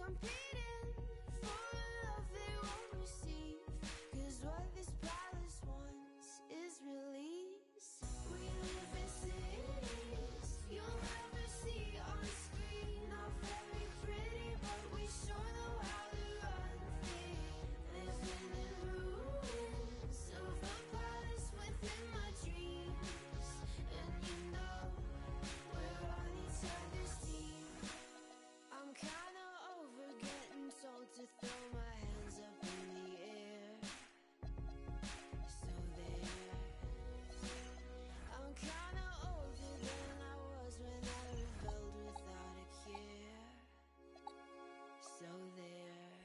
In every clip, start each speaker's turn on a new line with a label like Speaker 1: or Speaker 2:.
Speaker 1: competing for a love they won't receive. 'Cause what this palace wants is release. We live in cities you'll never see on screen. Not very pretty, but we sure know how to run things. Living in ruins of the palace within my dreams. And you know we're on each other's team. I'm kinda over getting told to throw my hands up in the air. So there. I'm kinda older than I was when I rebelled without a care. So there.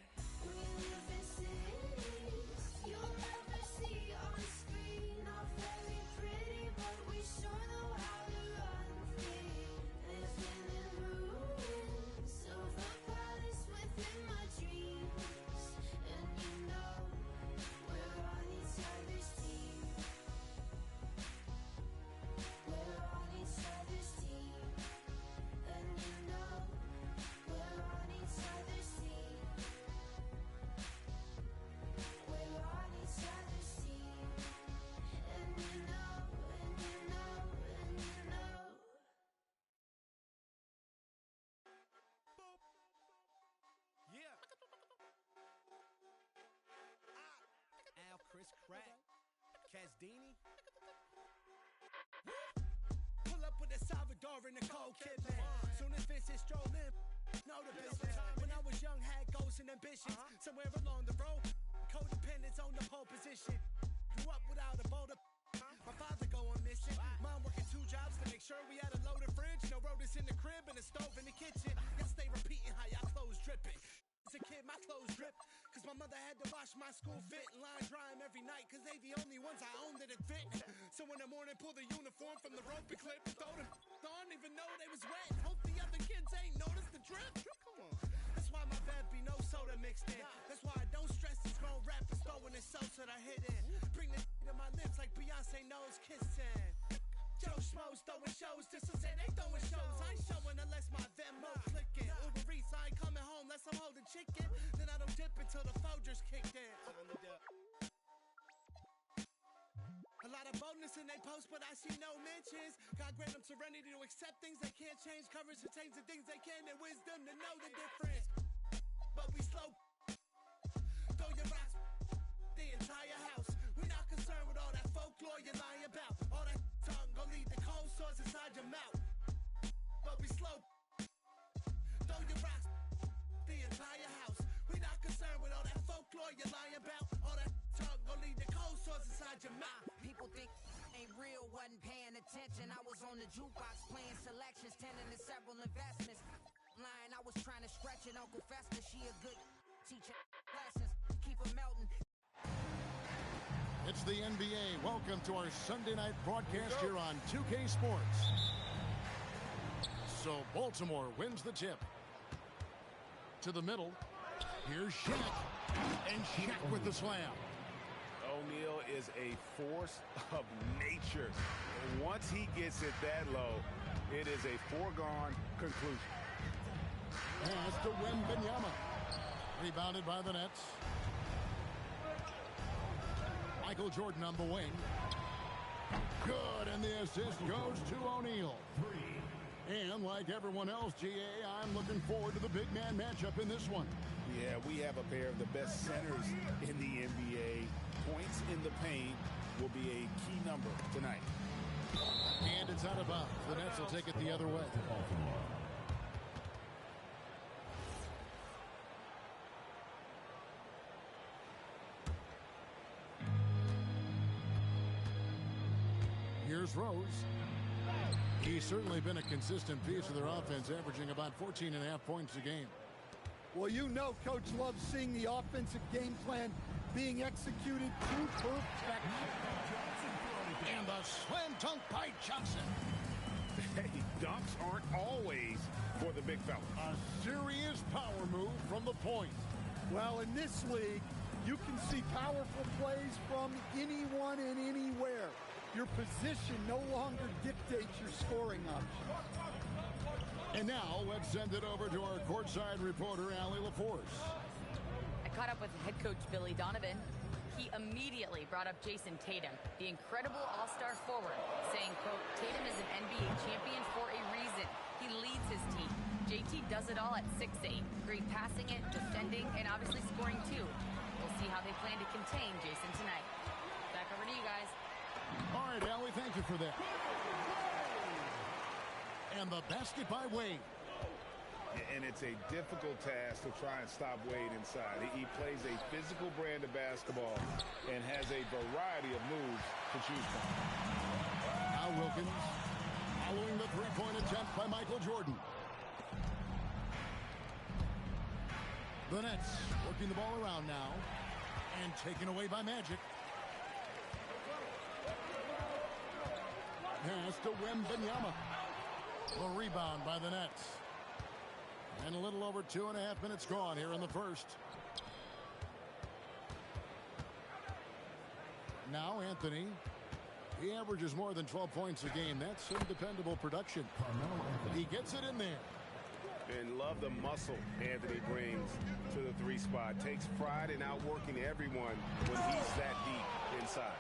Speaker 1: We live in cities you'll never see on screen. Not very pretty, but we sure know how to run things. Living in ruins of the palace within my dreams. And you know we're on each other's team. We're on each other's team. And you know we're on each other's team. We're on each other's team. And you know, and you know, and you know.
Speaker 2: Yeah. Al, Chris Crack, Casdini. Pull up with a Salvador and Nicole Kidman. Soon as Vince is strolling, know the business. When I was young, had goals and ambitions. Somewhere along the road, codependence on the pole position. Grew up without a boulder. My father go on mission. Mom working 2 jobs to make sure we had a loaded fridge. No rotors in the crib and a stove in the kitchen. Y'all stay repeating how y'all clothes dripping. As a kid, my clothes drip. Cause my mother had to wash my school fit and line dry 'em every night. Cause they the only ones I owned that had fit. So in the morning, pull the uniform from the rope and clip and throw them on, even though they was wet. Hope the other kids ain't noticed the drip. Come on. That's why my bed be no soda mixed in. That's why I don't stress these grown rappers throwing the salsa that hit in. Bring the to my lips like Beyonce knows kissing. Joe Schmoes throwing shows just to say they throwing shows. I ain't showing unless my Venmo clicking. Uber Eats, I ain't coming home unless I'm holding chicken. Then I don't dip until the Folgers kicked in. A lot of boldness in they post, but I see no mentions. God grant them serenity to accept things they can't change. Courage to change the things they can, and wisdom to know the difference. But we slow. Throw your rocks, the entire house. We're not concerned with all that folklore you're lying about. All that tongue gon' lead the cold sores inside your mouth. But we slow. Throw your rocks, the entire house. We're not concerned with all that folklore you're lying about. All that tongue gon' lead the cold sores inside your mouth.
Speaker 3: People think ain't real, wasn't paying attention. I was on the jukebox playing selections, tending to several investments. Line, I was trying to stretch it. Uncle Fester, she a good teacher. Lessons, keep 'em melting.
Speaker 4: It's the NBA. Welcome to our Sunday night broadcast here on 2K Sports. So Baltimore wins the tip. To the middle. Here's Shaq. And Shaq with the slam.
Speaker 5: O'Neal is a force of nature. Once he gets it that low, it is a foregone conclusion.
Speaker 4: Pass to Wembanyama. Rebounded by the Nets. Michael Jordan on the wing. Good, and the assist goes to O'Neal. And like everyone else, GA, I'm looking forward to the big man matchup in this one.
Speaker 5: Yeah, we have a pair of the best centers in the NBA. Points in the paint will be a key number tonight.
Speaker 4: And it's out of bounds. The Nets will take it the other way. Here's Rose. He's certainly been a consistent piece of their offense, averaging about 14.5 points a game.
Speaker 6: Well, you know Coach loves seeing the offensive game plan being executed to perfection.
Speaker 4: And the slam dunk by Johnson.
Speaker 5: Hey, dunks aren't always for the big fella.
Speaker 4: A serious power move from the point.
Speaker 6: Well, in this league, you can see powerful plays from anyone and anywhere. Your position no longer dictates your scoring options.
Speaker 4: And now let's send it over to our courtside reporter, Allie LaForce.
Speaker 7: I caught up with head coach Billy Donovan. He immediately brought up Jason Tatum, the incredible all-star forward, saying, quote, Tatum is an NBA champion for a reason. He leads his team. JT does it all at 6'8", great passing it, defending, and obviously scoring too. We'll see how they plan to contain Jason tonight. Back over to you guys.
Speaker 4: All right, Allie, thank you for that. And the basket by Wade.
Speaker 5: And it's a difficult task to try and stop Wade inside. He plays a physical brand of basketball and has a variety of moves to choose from.
Speaker 4: Now Wilkins following the three-point attempt by Michael Jordan. The Nets working the ball around now and taken away by Magic. Pass to Wembanyama. The rebound by the Nets. And a little over 2.5 minutes gone here in the first. Now Anthony. He averages more than 12 points a game. That's some dependable production. He gets it in there.
Speaker 5: And love the muscle Anthony brings to the three spot. Takes pride in outworking everyone when he's that deep inside.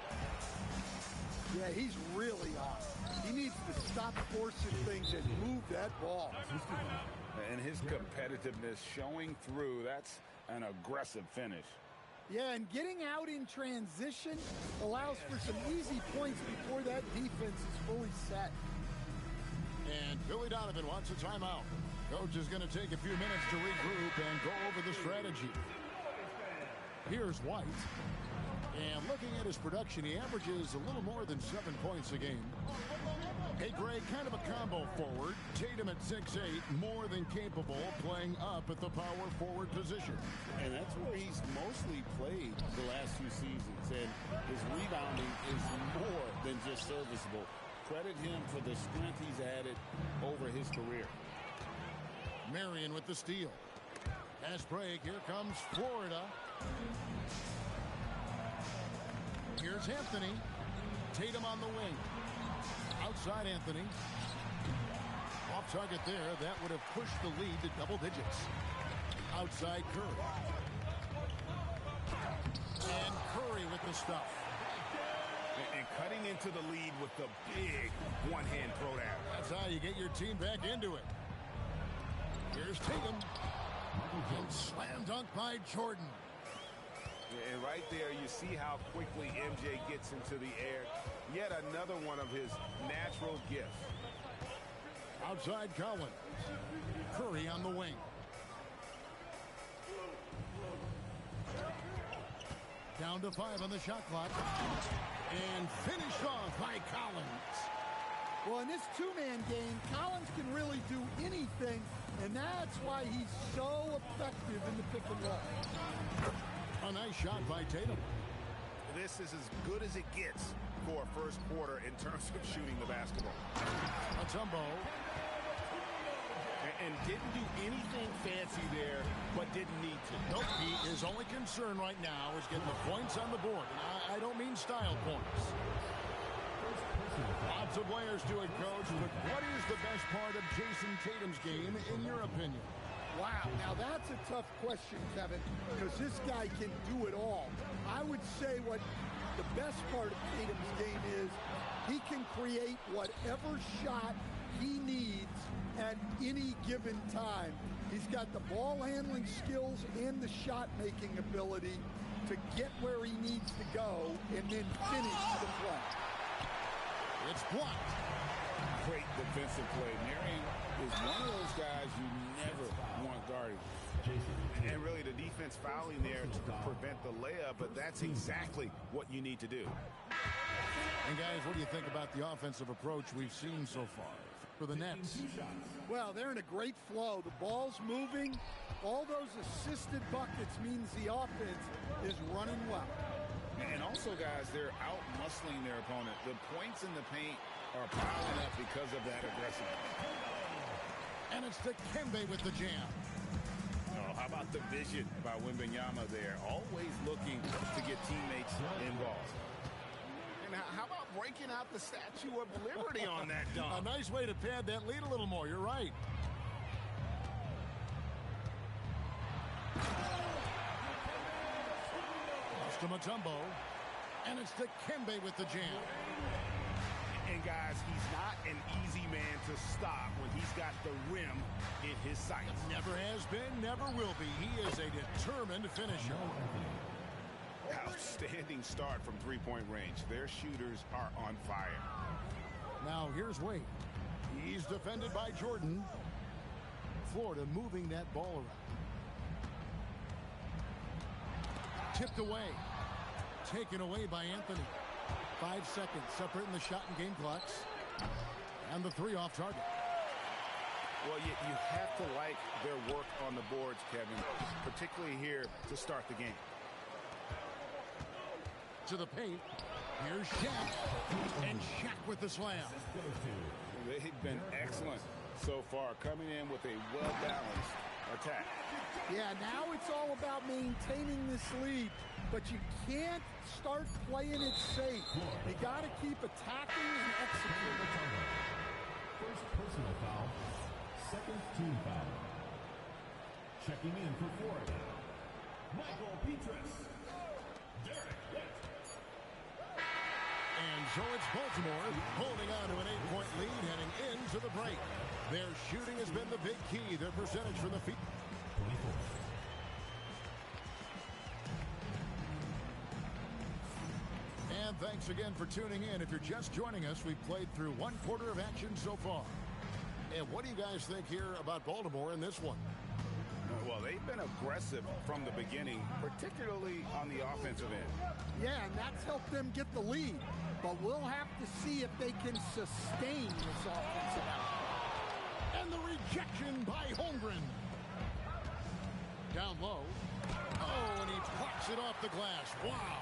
Speaker 6: Yeah, he's really hot. He needs to stop forcing things and move that ball.
Speaker 5: And his competitiveness showing through. That's an aggressive finish.
Speaker 6: Yeah, and getting out in transition allows for some easy points before that defense is fully set.
Speaker 4: And Billy Donovan wants a timeout. Coach is going to take a few minutes to regroup and go over the strategy. Here's White. And looking at his production, he averages a little more than 7 points a game. Hey, Greg, kind of a combo forward. Tatum at 6'8", more than capable, playing up at the power forward position.
Speaker 5: And that's where he's mostly played the last few seasons. And his rebounding is more than just serviceable. Credit him for the strength he's added over his career.
Speaker 4: Marion with the steal. Pass break. Here comes Florida. Here's Anthony. Tatum on the wing. Outside Anthony. Off target there. That would have pushed the lead to double digits. Outside Curry. And Curry with the stuff.
Speaker 5: And cutting into the lead with the big one-hand throwdown.
Speaker 4: That's how you get your team back into it. Here's Tatum. And slam dunk by Jordan.
Speaker 5: And right there, you see how quickly MJ gets into the air. Yet another one of his natural gifts.
Speaker 4: Outside Collins. Curry on the wing. Down to 5 on the shot clock. And finished off by Collins.
Speaker 6: Well, in this two-man game, Collins can really do anything, and that's why he's so effective in the pick and roll.
Speaker 4: A nice shot by Tatum.
Speaker 5: This is as good as it gets for a first quarter in terms of shooting the basketball.
Speaker 4: Mutombo.
Speaker 5: And didn't do anything fancy there, but didn't need to.
Speaker 4: Nope, his only concern right now is getting the points on the board. And I don't mean style points. Lots of layers to it, Coach, but what is the best part of Jason Tatum's game, in your opinion?
Speaker 6: Wow, now that's a tough question, Kevin, because this guy can do it all. I would say what the best part of Tatum's game is he can create whatever shot he needs at any given time. He's got the ball handling skills and the shot making ability to get where he needs to go and then finish the play.
Speaker 4: It's blocked.
Speaker 5: Great defensive play. Marion is one of those guys you never want guarded. And really the defense fouling there to prevent the layup, but that's exactly what you need to do.
Speaker 4: And guys, what do you think about the offensive approach we've seen so far for the Nets?
Speaker 6: Well, they're in a great flow. The ball's moving. All those assisted buckets means the offense is running well.
Speaker 5: And also, guys, they're out-muscling their opponent. The points in the paint are piling up because of that aggressiveness.
Speaker 4: And it's Dikembe with the jam.
Speaker 5: Oh, how about the vision by Wembanyama there? Always looking to get teammates involved. And how about breaking out the Statue of Liberty on that dunk.
Speaker 4: A nice way to pad that lead a little more. You're right. It's to Mutombo. And it's to Kembe with the jam.
Speaker 5: And guys, he's not an easy man to stop when he's got the rim in his sights.
Speaker 4: Never has been, never will be. He is a determined finisher.
Speaker 5: Outstanding start from three-point range. Their shooters are on fire.
Speaker 4: Now here's Wade. He's defended by Jordan. Florida moving that ball around. Tipped away. Taken away by Anthony. 5 seconds separating the shot and game clocks. And the three off target.
Speaker 5: Well, you have to like their work on the boards, Kevin, particularly here to start the game.
Speaker 4: To the paint. Here's Shaq. And Shaq with the slam.
Speaker 5: They've been excellent so far, coming in with a well-balanced attack.
Speaker 6: Yeah, now it's all about maintaining this lead, but you can't start playing it safe. You got to keep attacking and executing.
Speaker 8: First personal foul, second team foul. Checking in for Florida, Michael Petras. Derek White.
Speaker 4: And so it's Baltimore holding on to an 8-point lead heading into the break. Their shooting has been the big key. Their percentage from the field.
Speaker 8: 24.
Speaker 4: And thanks again for tuning in. If you're just joining us, we've played through one quarter of action so far. And what do you guys think here about Baltimore in this one?
Speaker 5: Well, they've been aggressive from the beginning, particularly on the offensive end.
Speaker 6: Yeah, and that's helped them get the lead. But we'll have to see if they can sustain this offensive output.
Speaker 4: And the rejection by Holmgren. Down low. Oh, and he plucks it off the glass. Wow.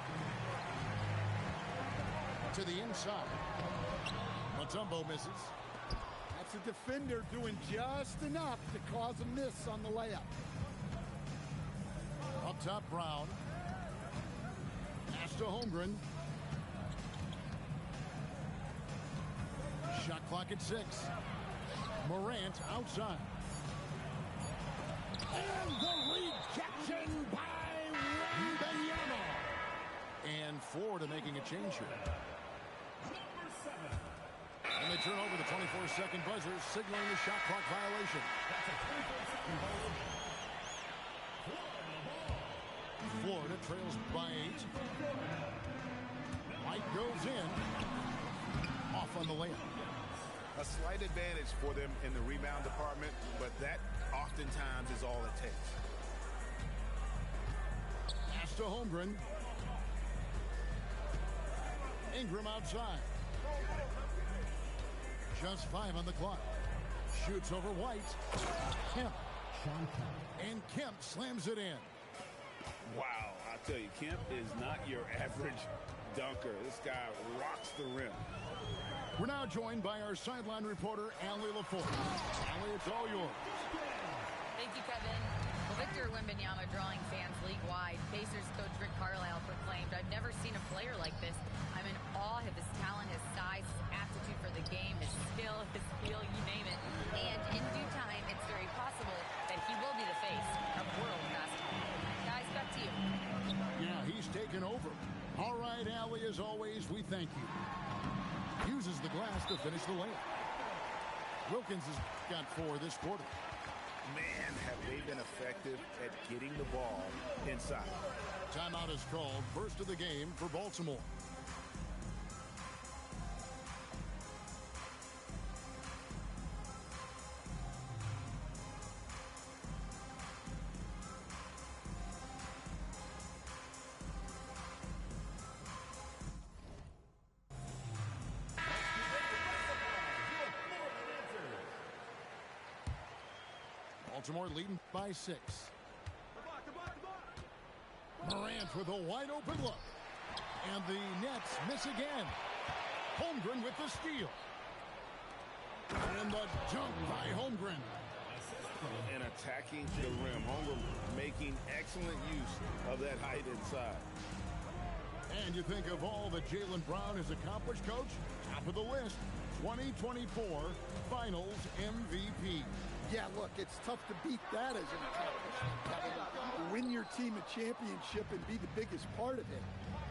Speaker 4: To the inside. Mutombo misses.
Speaker 6: That's a defender doing just enough to cause a miss on the layup.
Speaker 4: Up top, Brown. Pass to Holmgren. Shot clock at 6. Morant outside. And the rejection by Wembanyama. And Florida making a change here. And they turn over the 24-second buzzer, signaling the shot clock violation. Florida trails by 8. White goes in. Off on the layup.
Speaker 5: A slight advantage for them in the rebound department, but that oftentimes is all it takes.
Speaker 4: Pass to Holmgren. Ingram outside. Just 5 on the clock. Shoots over White. Kemp. And Kemp slams it in.
Speaker 5: Wow, I tell you, Kemp is not your average dunker. This guy rocks the rim.
Speaker 4: We're now joined by our sideline reporter, Allie LaForce. Allie, it's all yours.
Speaker 7: Thank you, Kevin. Well, Victor Wembanyama drawing fans league-wide. Pacers coach Rick Carlisle proclaimed, "I've never seen a player like this. I'm in awe of his talent, his size, his aptitude for the game, his skill, his feel, you name it. And in due time, it's very possible that he will be the face of world basketball." Guys, back to you.
Speaker 4: Yeah, he's taken over. All right, Allie, as always, we thank you. Uses the glass to finish the layup. Wilkins has got 4 this quarter.
Speaker 5: Man, have they been effective at getting the ball inside.
Speaker 4: Timeout is called. First of the game for Baltimore. Baltimore leading by 6. Morant with a wide open look. And the Nets miss again. Holmgren with the steal. And the dunk by Holmgren.
Speaker 5: And attacking the rim. Holmgren making excellent use of that height inside.
Speaker 4: And you think of all that Jaylen Brown has accomplished, Coach? Top of the list, 2024 Finals MVP.
Speaker 6: Yeah, look, it's tough to beat that as an accomplishment, Kevin. To win your team a championship and be the biggest part of it.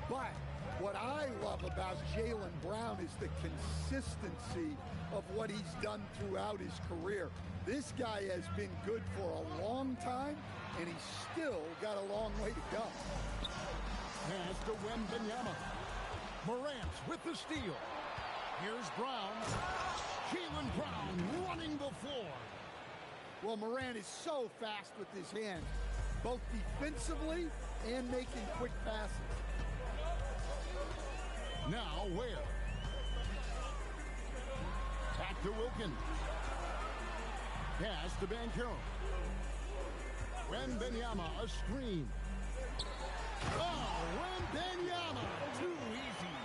Speaker 6: But what I love about Jaylen Brown is the consistency of what he's done throughout his career. This guy has been good for a long time, and he's still got a long way to go.
Speaker 4: Pass to Wembanyama. Morant with the steal. Here's Brown. Jaylen Brown running the floor.
Speaker 6: Well, Morant is so fast with his hands, both defensively and making quick passes.
Speaker 4: Now Ware. Back to Wilkins. Pass to Banchero. Wembanyama, a screen. Oh, Wembanyama, too easy.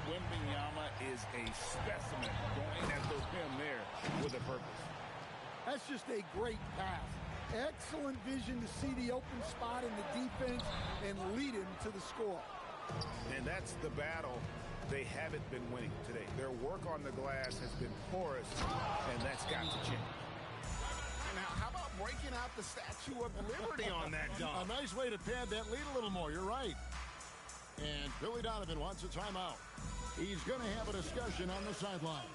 Speaker 5: Wembanyama is a specimen going at the rim there with a purpose.
Speaker 6: That's just a great pass. Excellent vision to see the open spot in the defense and lead him to the score.
Speaker 5: And that's the battle they haven't been winning today. Their work on the glass has been porous, and that's got to change.
Speaker 9: Now, how about breaking out the Statue of Liberty on that dunk?
Speaker 4: A nice way to pad that lead a little more. You're right. And Billy Donovan wants a timeout. He's going to have a discussion on the sideline.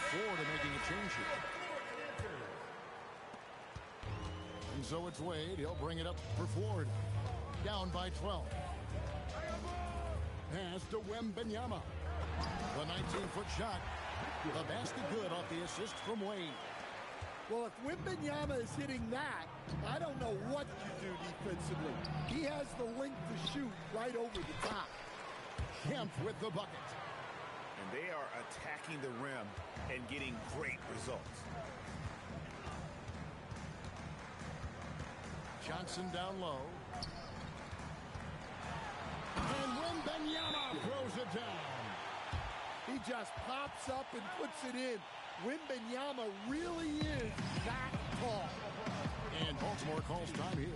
Speaker 4: Florida making a change here. And so it's Wade. He'll bring it up for Florida. Down by 12. Pass to Wembanyama. The 19-foot shot. The basket good off the assist from Wade.
Speaker 6: Well, if Wembanyama is hitting that, I don't know what you do defensively. He has the length to shoot right over the top.
Speaker 4: Kemp with the bucket.
Speaker 5: And they are attacking the rim and getting great results.
Speaker 4: Johnson down low. And Wembanyama throws it down.
Speaker 6: He just pops up and puts it in. Wembanyama really is that tall.
Speaker 4: And Baltimore calls time here.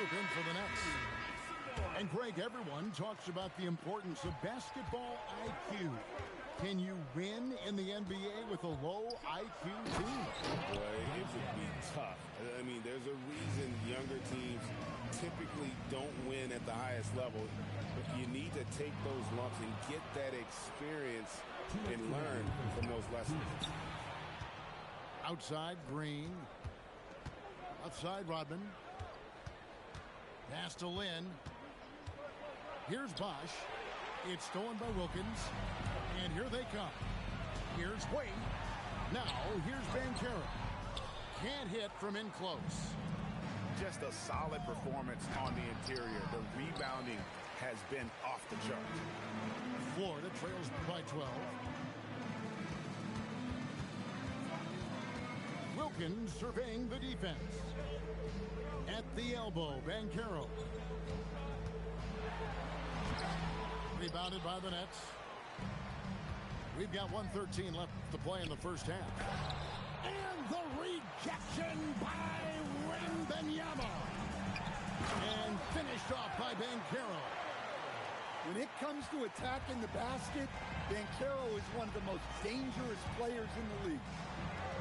Speaker 4: In for the Nets. And Greg, everyone talks about the importance of basketball IQ. Can you win in the NBA with a low IQ team?
Speaker 5: Boy, it would be tough. I mean, there's a reason younger teams typically don't win at the highest level. But you need to take those lumps and get that experience and learn from those lessons.
Speaker 4: Outside, Green. Outside, Rodman. Pass to Lynn. Here's Bosch. It's stolen by Wilkins. And here they come. Here's Wade. Now, here's Banchero. Can't hit from in close.
Speaker 5: Just a solid performance on the interior. The rebounding has been off the charts.
Speaker 4: Florida trails by 12. Wilkins surveying the defense. At the elbow, Banchero. Rebounded by the Nets. We've got 1:13 left to play in the first half. And the rejection by Wembanyama. And finished off by Banchero.
Speaker 6: When it comes to attacking the basket, Banchero is one of the most dangerous players in the league.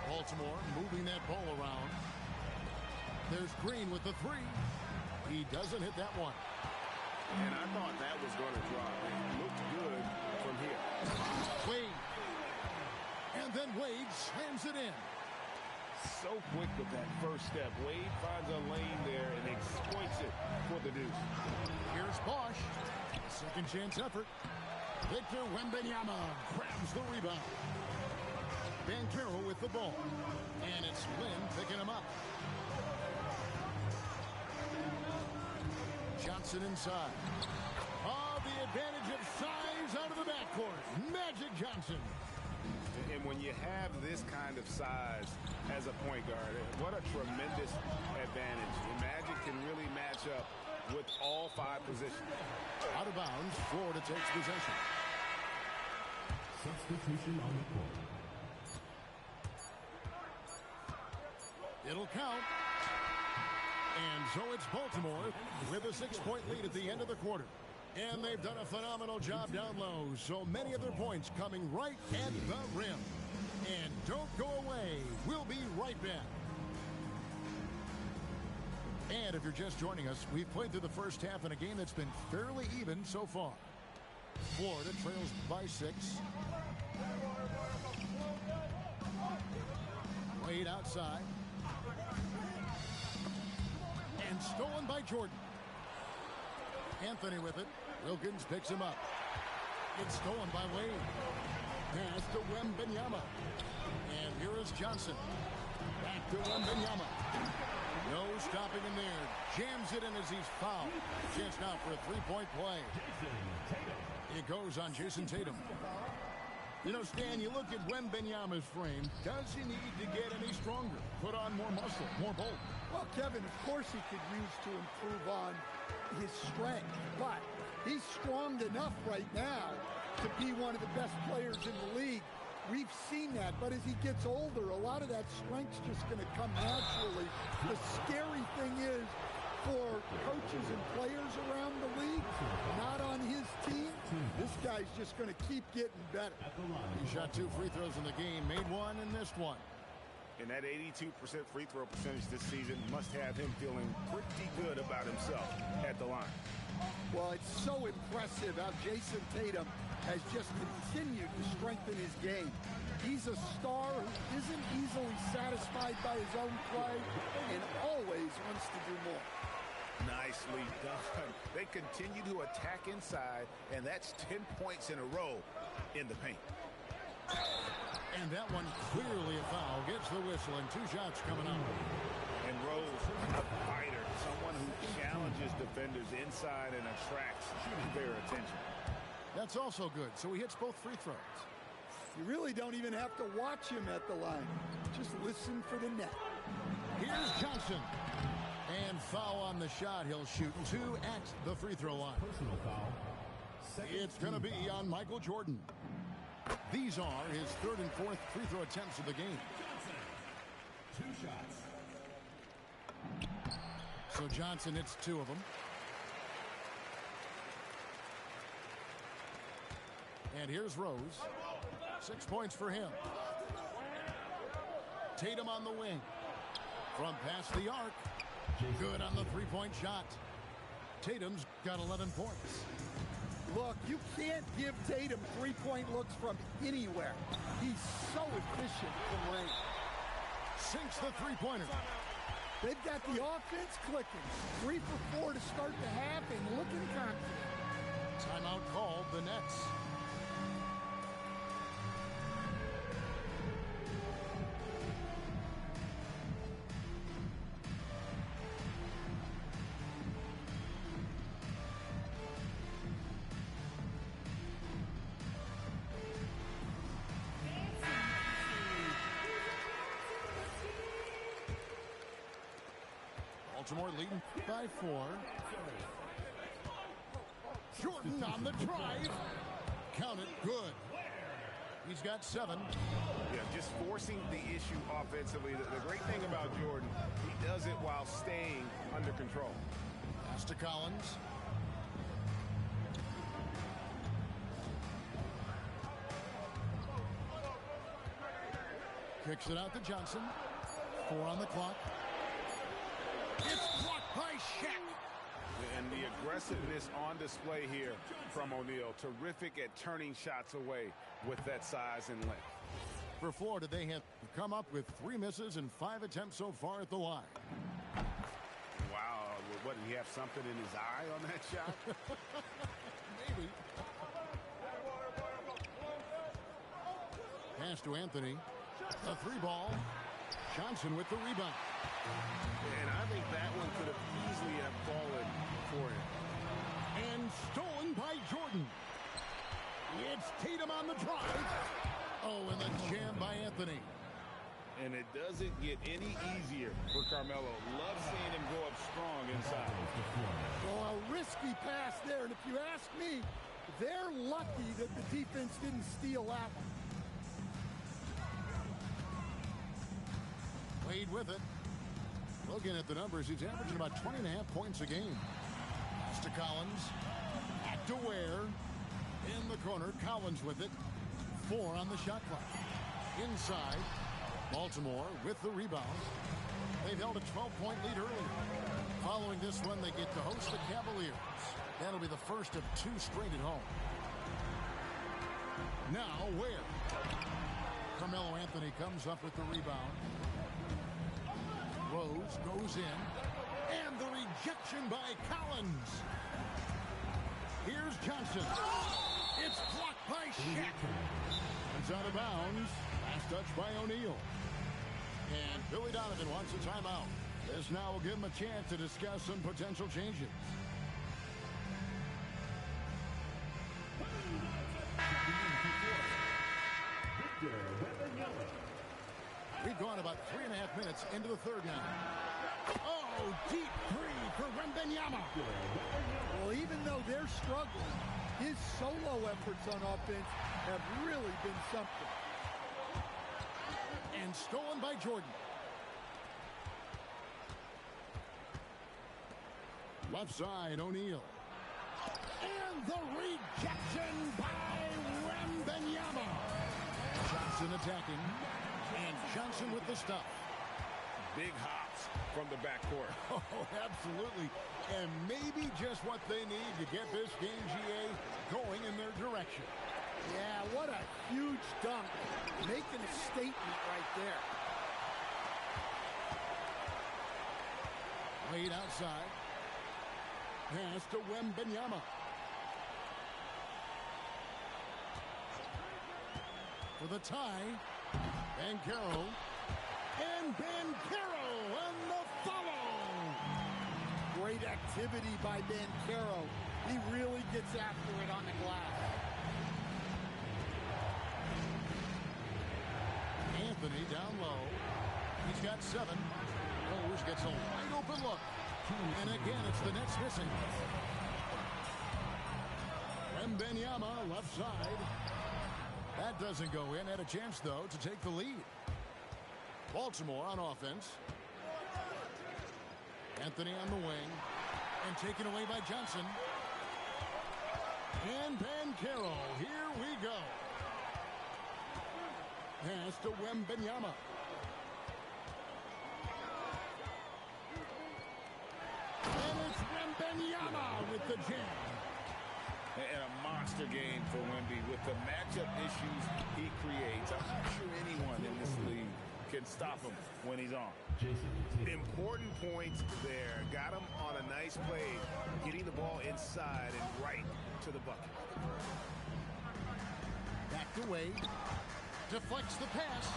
Speaker 4: Baltimore moving that ball around. There's Green with the three. He doesn't hit that one.
Speaker 5: And I thought that was going to drop. It looked good from here.
Speaker 4: Wade. And then Wade slams it in.
Speaker 5: so quick with that first step. Wade finds a lane there and exploits it for the deuce.
Speaker 4: Here's Bosch. Second chance effort. Victor Wembanyama grabs the rebound. Banchero with the ball. And it's Lynn picking him up. Johnson inside. Oh, the advantage of size out of the backcourt. Magic Johnson.
Speaker 5: And when you have this kind of size as a point guard, what a tremendous advantage. And Magic can really match up with all 5 positions.
Speaker 4: Out of bounds, Florida takes possession.
Speaker 8: Substitution on the court.
Speaker 4: It'll count. And so it's Baltimore with a 6-point lead at the end of the quarter. And they've done a phenomenal job down low. So many of their points coming right at the rim. And don't go away. We'll be right back. And if you're just joining us, we've played through the first half in a game that's been fairly even so far. Florida trails by 6. Wade outside. And stolen by Jordan. Anthony with it. Wilkins picks him up. It's stolen by Wade. Pass to Wembanyama. And here is Johnson. Back to Wembanyama. No stopping him there. Jams it in as he's fouled. Chance now for a 3-point play. It goes on Jason Tatum. You know, Stan, you look at Wembanyama's frame. Does he need to get any stronger? Put on more muscle, more bulk?
Speaker 6: Well, Kevin, of course he could use to improve on his strength, but he's strong enough right now to be one of the best players in the league. We've seen that, but as he gets older, a lot of that strength's just going to come naturally. The scary thing is, for coaches and players around the league, not on his team, this guy's just going to keep getting better.
Speaker 4: He shot 2 free throws in the game, made 1 and missed 1.
Speaker 5: And that 82% free throw percentage this season must have him feeling pretty good about himself at the line.
Speaker 6: Well, it's so impressive how Jason Tatum has just continued to strengthen his game. He's a star who isn't easily satisfied by his own play and always wants to do more.
Speaker 5: Nicely done. They continue to attack inside, and that's 10 points in a row in the paint.
Speaker 4: And that one clearly a foul. Gets the whistle, and 2 shots coming up.
Speaker 5: And Rose, a fighter, someone who challenges defenders inside and attracts their attention.
Speaker 4: That's also good. So he hits both free throws.
Speaker 6: You really don't even have to watch him at the line. Just listen for the net.
Speaker 4: Here's Johnson. And foul on the shot. He'll shoot 2 at the free throw line.
Speaker 8: Personal foul.
Speaker 4: It's going to be on Michael Jordan. These are his 3rd and 4th free throw attempts of the game.
Speaker 8: 2 shots.
Speaker 4: So Johnson hits 2 of them. And here's Rose. 6 points for him. Tatum on the wing. From past the arc. Good on the 3-point shot. Tatum's got 11 points.
Speaker 6: Look, you can't give Tatum 3-point looks from anywhere. He's so efficient from range.
Speaker 4: Sinks the 3-pointer.
Speaker 6: They've got the offense clicking. 3 for 4 to start the half and looking confident.
Speaker 4: Timeout called, the Nets. Baltimore leading by 4. Jordan on the drive. Count it, good. He's got 7.
Speaker 5: Yeah, just forcing the issue offensively. The great thing about Jordan, he does it while staying under control.
Speaker 4: Pass to Collins. Kicks it out to Johnson. 4 on the clock. It's blocked by Shaq.
Speaker 5: And the aggressiveness on display here from O'Neal. Terrific at turning shots away with that size and length.
Speaker 4: For Florida, they have come up with 3 misses and 5 attempts so far at the line.
Speaker 5: Wow, what, did he have something in his eye on that shot?
Speaker 4: Maybe. Pass to Anthony. A 3-ball. Johnson with the rebound.
Speaker 5: And I think that one could have easily have fallen for him.
Speaker 4: And stolen by Jordan. It's Tatum on the drive. Oh, and the jam by Anthony.
Speaker 5: And it doesn't get any easier for Carmelo. Love seeing him go up strong inside.
Speaker 6: Well, a risky pass there. And if you ask me, they're lucky that the defense didn't steal that one.
Speaker 4: Wade with it. Looking at the numbers, he's averaging about 20.5 points a game. Pass to Collins. Back to Ware. In the corner, Collins with it. 4 on the shot clock. Inside, Baltimore with the rebound. They've held a 12-point lead early. Following this one, they get to host the Cavaliers. That'll be the first of 2 straight at home. Now, Ware. Carmelo Anthony comes up with the rebound. Rose goes in. And the rejection by Collins. Here's Johnson. It's blocked by Shaq. It's out of bounds. Last touch by O'Neal. And Billy Donovan wants a timeout. This now will give him a chance to discuss some potential changes. We've gone about 3.5 minutes into the third now. Oh, deep 3 for Wembanyama.
Speaker 6: Well, even though they're struggling, his solo efforts on offense have really been something.
Speaker 4: And stolen by Jordan. Left side, O'Neal. And the rejection by Wembanyama. Johnson attacking. And Johnson with the stuff.
Speaker 5: Big hops from the backcourt.
Speaker 4: Oh, absolutely. And maybe just what they need to get this game, GA, going in their direction.
Speaker 6: Yeah, what a huge dunk. Making a statement right there.
Speaker 4: Wade outside. Pass to Wembanyama. For the tie, Banchero. And Banchero on the follow.
Speaker 6: Great activity by Banchero. He really gets after it on the glass.
Speaker 4: Anthony down low. He's got 7. Rose gets a wide open look. And again, it's the Nets missing. Wembanyama left side. That doesn't go in. Had a chance, though, to take the lead. Baltimore on offense. Anthony on the wing. And taken away by Johnson. And Banchero. Here we go. Pass to Wembanyama. And it's Wembanyama with the jam.
Speaker 5: And a monster game for Wemby with the matchup issues he creates. I'm not sure anyone in this league can stop him when he's on. Important points there. Got him on a nice play, getting the ball inside and right to the bucket.
Speaker 4: Back to Wade. Deflects the pass.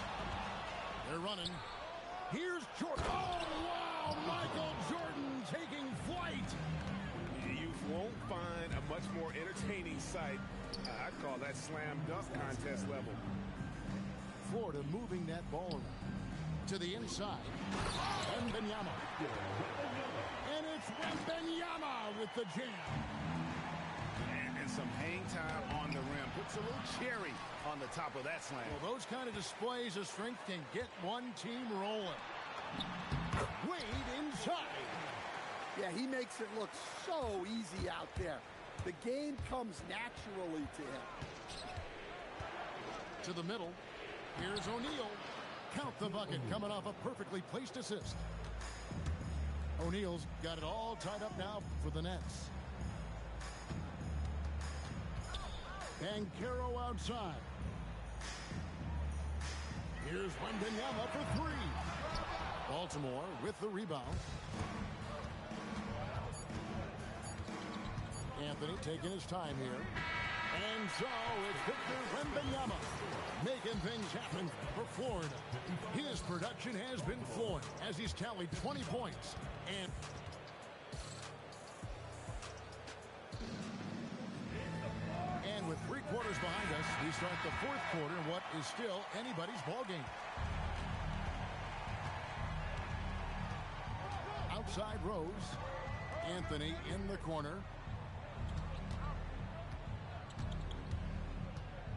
Speaker 4: They're running. Here's Jordan. Oh, wow! Michael Jordan taking flight.
Speaker 5: You won't find a much more entertaining sight. I'd call that slam dunk contest level.
Speaker 4: Florida moving that ball around to the inside. Wembanyama. And it's Wembanyama with the jam.
Speaker 5: And some hang time on the rim. Puts a little cherry on the top of that slam.
Speaker 4: Well, those kind of displays of strength can get one team rolling. Wade inside.
Speaker 6: Yeah, he makes it look so easy out there. The game comes naturally to him.
Speaker 4: To the middle. Here's O'Neal. Count the bucket coming off a perfectly placed assist. O'Neal's got it all tied up now for the Nets. Banchero outside. Here's Wembanyama for three. Baltimore with the rebound. Anthony taking his time here. And so it's Victor Wembanyama making things happen for Florida. His production has been flowing as he's tallied 20 points. And with 3 quarters behind us, we start the 4th quarter in what is still anybody's ballgame. Outside Rose. Anthony in the corner.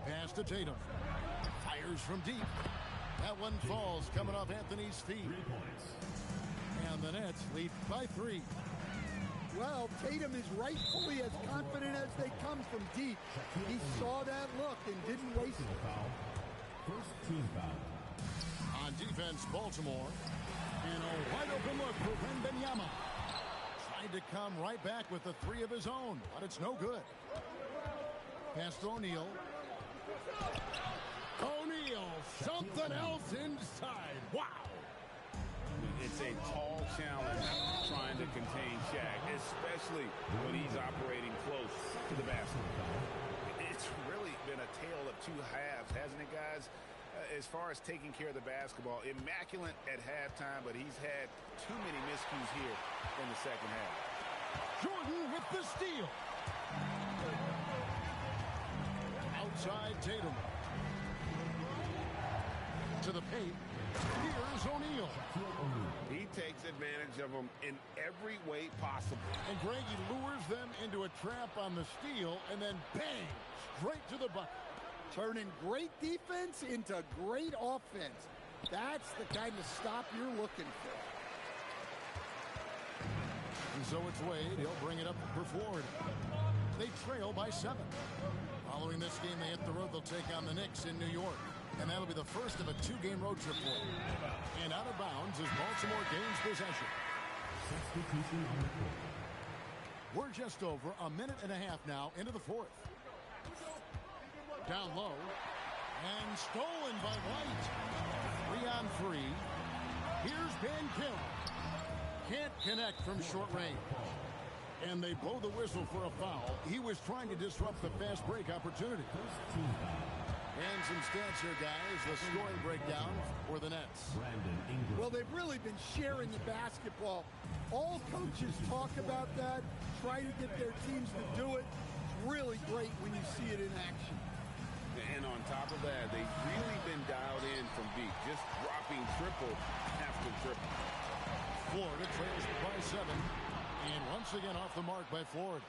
Speaker 4: Pass to Tatum. Fires from deep. That one falls coming off Anthony's feet.
Speaker 8: 3 points.
Speaker 4: And the Nets lead by 3.
Speaker 6: Well, Tatum is rightfully as confident as they come from deep. He saw that look and didn't waste it.
Speaker 8: Foul. First team foul.
Speaker 4: On defense, Baltimore. And a wide open look for Wembanyama. Tried to come right back with the 3 of his own, but it's no good. Pass to O'Neal. O'Neal, something else inside. Wow.
Speaker 5: It's a tall challenge trying to contain Shaq, especially when he's operating close to the basket. It's really been a tale of 2 halves, hasn't it, guys? As far as taking care of the basketball, immaculate at halftime, but he's had too many miscues here in the second half.
Speaker 4: Jordan with the steal. Outside Tatum. To the paint. Here's O'Neal.
Speaker 5: He takes advantage of them in every way possible.
Speaker 4: And Greg, he lures them into a trap on the steal, and then bang, straight to the bucket.
Speaker 6: Turning great defense into great offense. That's the kind of stop you're looking for.
Speaker 4: And so it's Wade. He'll bring it up for Florida. They trail by 7. Following this game, they hit the road. They'll take on the Knicks in New York. And that'll be the first of a 2-game road trip for them. And out of bounds as Baltimore gains possession.
Speaker 8: Substitution on the court.
Speaker 4: We're just over a minute and a half now into the 4th. Down low. And stolen by White. 3 on 3. Here's Banchero. Can't connect from short range. And they blow the whistle for a foul. He was trying to disrupt the fast break opportunity. And some stats here, guys. The scoring breakdown for the Nets.
Speaker 8: Brandon Ingram.
Speaker 6: Well, they've really been sharing the basketball. All coaches talk about that, try to get their teams to do it. It's really great when you see it in action.
Speaker 5: And on top of that, they've really been dialed in from deep, just dropping triple after triple.
Speaker 4: Florida trails by 7. And once again off the mark by Florida.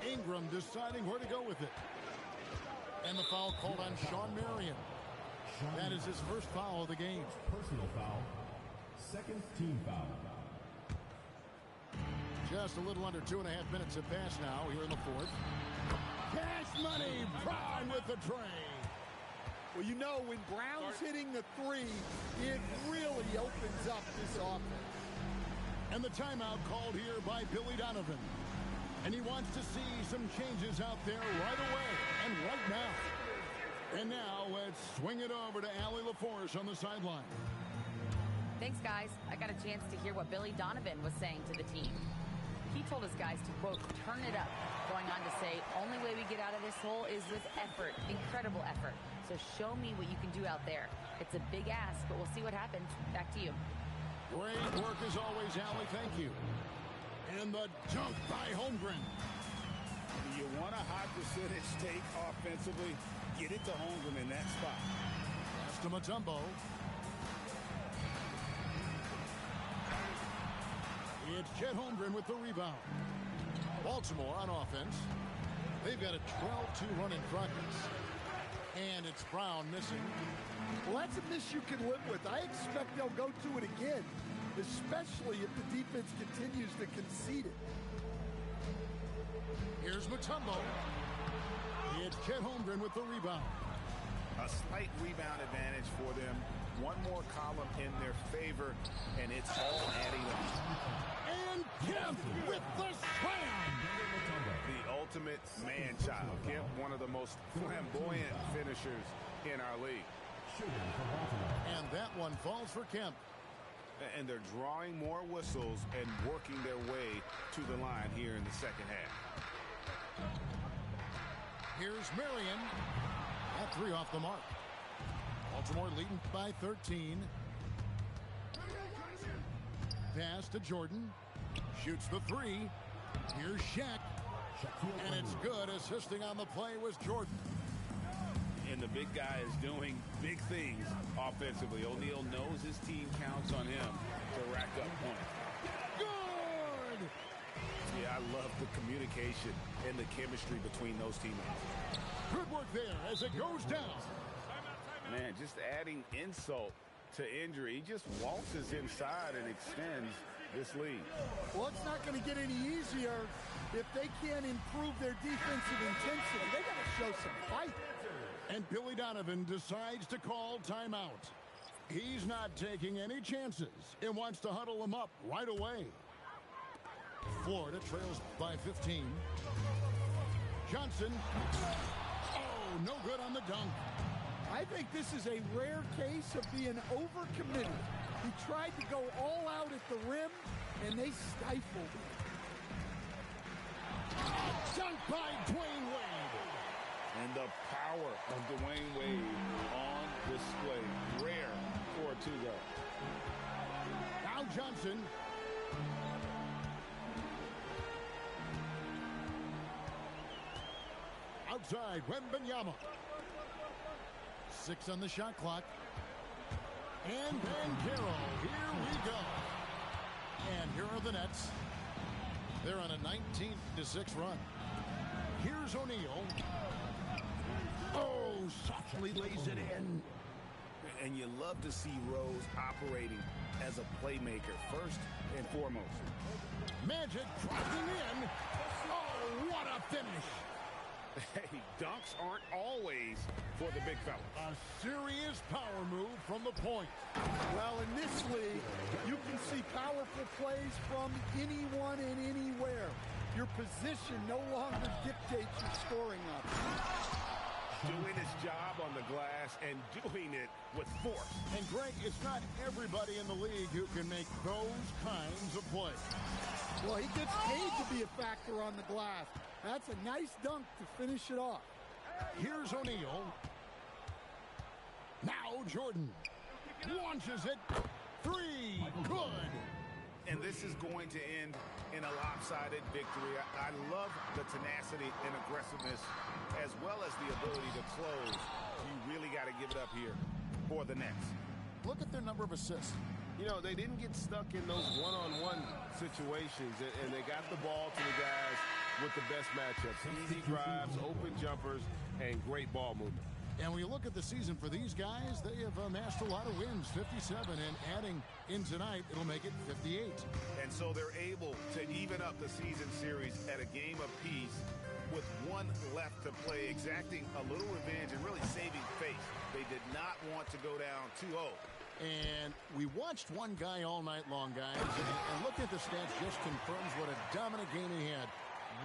Speaker 4: Ingram deciding where to go with it. And the foul called on Shawn Marion. That is his first foul of the game.
Speaker 8: Personal foul. Second team foul.
Speaker 4: Just a little under 2.5 minutes have passed now here in the 4th. Cash Money, Brown with the tray.
Speaker 6: Well, you know, when Brown's hitting the 3, it really opens up this offense.
Speaker 4: And the timeout called here by Billy Donovan. And he wants to see some changes out there right away and right now. And now let's swing it over to Allie LaForce on the sideline.
Speaker 7: Thanks, guys. I got a chance to hear what Billy Donovan was saying to the team. He told his guys to, quote, turn it up, going on to say, only way we get out of this hole is with effort, incredible effort. So show me what you can do out there. It's a big ask, but we'll see what happens. Back to you.
Speaker 4: Great work as always, Allie. Thank you. And the dunk by Holmgren.
Speaker 5: You want a high percentage take offensively, get it to Holmgren in that spot.
Speaker 4: Pass to Mutombo. It's Chet Holmgren with the rebound. Baltimore on offense. They've got a 12-2 run in progress. And it's Brown missing.
Speaker 6: Well, that's a miss you can live with. I expect they'll go to it again, especially if the defense continues to concede it.
Speaker 4: Here's Mutombo. It's Chet Holmgren with the rebound.
Speaker 5: A slight rebound advantage for them. One more column in their favor, and it's all adding up.
Speaker 4: And Kemp with the slam.
Speaker 5: The ultimate man-child. Kemp, one of the most flamboyant finishers in our league.
Speaker 4: And that one falls for Kemp.
Speaker 5: And they're drawing more whistles and working their way to the line here in the second half.
Speaker 4: Here's Marion. At 3 off the mark. Baltimore leading by 13. Pass to Jordan. Shoots the 3. Here's Shaq. And it's good. Assisting on the play was Jordan.
Speaker 5: And the big guy is doing big things offensively. O'Neal knows his team counts on him to rack up points.
Speaker 4: Good!
Speaker 5: Yeah, I love the communication and the chemistry between those teammates.
Speaker 4: Good work there as it goes down.
Speaker 5: Man, just adding insult to injury. He just waltzes inside and extends this lead.
Speaker 6: Well, it's not going to get any easier if they can't improve their defensive intensity. They got to show some fight.
Speaker 4: And Billy Donovan decides to call timeout. He's not taking any chances and wants to huddle them up right away. Florida trails by 15. Johnson. Oh, no good on the dunk.
Speaker 6: I think this is a rare case of being overcommitted. He tried to go all out at the rim, and they stifled him.
Speaker 4: Dunk by Dwayne Wade.
Speaker 5: And the power of Dwayne Wade on display. Rare for a two-guard.
Speaker 4: Now Johnson. Outside, Wembanyama. 6 on the shot clock. And Banchero. Here we go. And here are the Nets. They're on a 19-6 run. Here's O'Neal. Oh, softly lays it in.
Speaker 5: And you love to see Rose operating as a playmaker first and foremost.
Speaker 4: Magic dropping in. Oh, what a finish.
Speaker 5: Hey, dunks aren't always for the big fella.
Speaker 4: A serious power move from the point.
Speaker 6: Well, in this league, you can see powerful plays from anyone and anywhere. Your position no longer dictates your scoring options.
Speaker 5: Doing his job on the glass and doing it with force.
Speaker 4: And Greg, it's not everybody in the league who can make those kinds of plays.
Speaker 6: Well, he gets paid to be a factor on the glass. That's a nice dunk to finish it off.
Speaker 4: Here's O'Neal. Now Jordan launches it. 3. Good.
Speaker 5: And this is going to end in a lopsided victory. I love the tenacity and aggressiveness as well as the ability to close. You really got to give it up here for the Nets.
Speaker 4: Look at their number of assists.
Speaker 10: You know, they didn't get stuck in those one-on-one situations, and they got the ball to the guys with the best matchups. Easy drives, open jumpers, and great ball movement.
Speaker 4: And when you look at the season for these guys, they have amassed a lot of wins, 57, and adding in tonight, it'll make it 58.
Speaker 5: And so they're able to even up the season series at a game apiece with one left to play, exacting a little revenge and really saving face. They did not want to go down 2-0.
Speaker 4: And we watched one guy all night long, guys, and looking at the stats just confirms what a dominant game he had.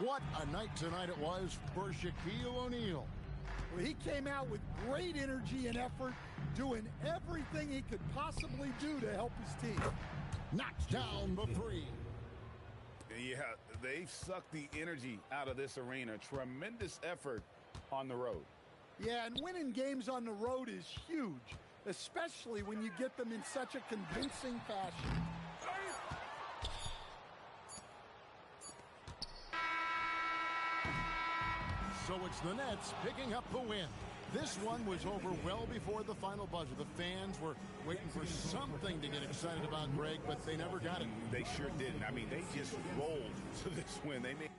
Speaker 4: What a night tonight it was for Shaquille O'Neal.
Speaker 6: Well, he came out with great energy and effort, doing everything he could possibly do to help his team.
Speaker 4: Knocks down the 3.
Speaker 5: Yeah, they've sucked the energy out of this arena. Tremendous effort on the road.
Speaker 6: Yeah, and winning games on the road is huge, especially when you get them in such a convincing fashion.
Speaker 4: So it's the Nets picking up the win. This one was over well before the final buzzer. The fans were waiting for something to get excited about, Greg, but they never got it.
Speaker 5: They sure didn't. I mean, they just rolled to this win. They made